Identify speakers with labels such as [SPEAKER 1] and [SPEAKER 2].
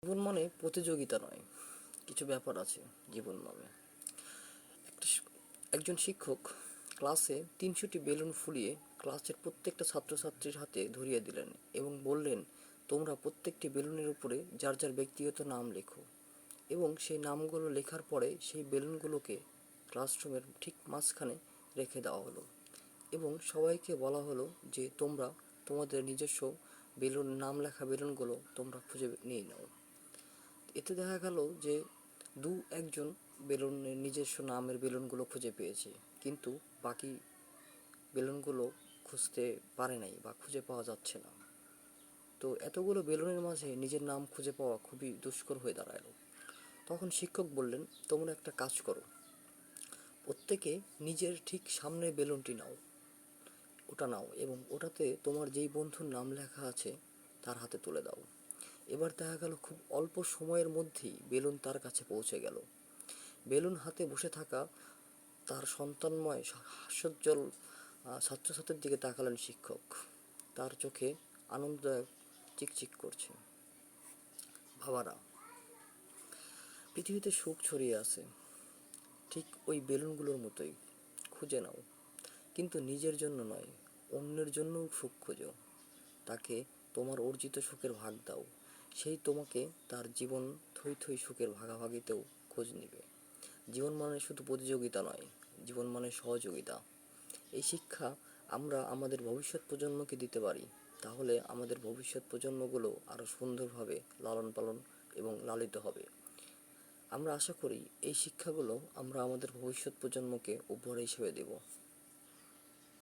[SPEAKER 1] জীবন মানে প্রতিযোগিতা নয়, কিছু ব্যাপার আছে জীবন মানে। একজন শিক্ষক ক্লাসে 300টি বেলুন ফুলিয়ে ক্লাসের প্রত্যেকটা ছাত্রছাত্রীর হাতে ধরিয়ে দিলেন এবং বললেন, তোমরা প্রত্যেকটি বেলুনের উপরে যার যার ব্যক্তিগত নাম লেখো। এবং সেই নামগুলো লেখার পরে সেই বেলুনগুলোকে ক্লাসরুমের ঠিক মাঝখানে রেখে দেওয়া হলো এবং সবাইকে বলা হলো যে তোমরা তোমাদের নিজস্ব নাম লেখা বেলুনগুলো তোমরা খুঁজে নিয়ে নাও। এতে দেখা গেল যে একজন বেলুনের নিজস্ব নামের বেলুনগুলো খুঁজে পেয়েছে, কিন্তু বাকি বেলুনগুলো খুঁজতে পারে নাই বা খুঁজে পাওয়া যাচ্ছে না। তো এতগুলো বেলুনের মাঝে নিজের নাম খুঁজে পাওয়া খুবই দুষ্কর হয়ে দাঁড়ালো। তখন শিক্ষক বললেন, তোমরা একটা কাজ করো, প্রত্যেকে নিজের ঠিক সামনের বেলুনটি ওটা নাও এবং ওটাতে তোমার যেই বন্ধুর নাম লেখা আছে তার হাতে তুলে দাও। এবার দেখা গেল খুব অল্প সময়ের মধ্যেই বেলুন তার কাছে পৌঁছে গেল। বেলুন হাতে বসে থাকা তার সন্তানময় হাস্যোজ্জ্বল ছাত্রছাত্রীর দিকে তাকালেন শিক্ষক। তার চোখে আনন্দদায়ক চিকচিক করছে। বাবারা, পৃথিবীতে সুখ ছড়িয়ে আছে, ঠিক ওই বেলুনগুলোর মতোই। খুঁজে নাও, কিন্তু নিজের জন্য নয়, অন্যের জন্যও সুখ খোঁজো। তাকে তোমার অর্জিত সুখের ভাগ দাও, সেই তোমাকে তার জীবন থই থই সুখের ভাগাভাগিতেও খোঁজ নিবে। জীবন মানে শুধু প্রতিযোগিতা নয়, জীবন মানে সহযোগিতা। এই শিক্ষা আমরা আমাদের ভবিষ্যৎ প্রজন্মকে দিতে পারি, তাহলে আমাদের ভবিষ্যৎ প্রজন্মগুলো আরও সুন্দরভাবে লালন পালন এবং লালিত হবে। আমরা আশা করি এই শিক্ষাগুলো আমরা আমাদের ভবিষ্যৎ প্রজন্মকে উপহার হিসেবে দেব।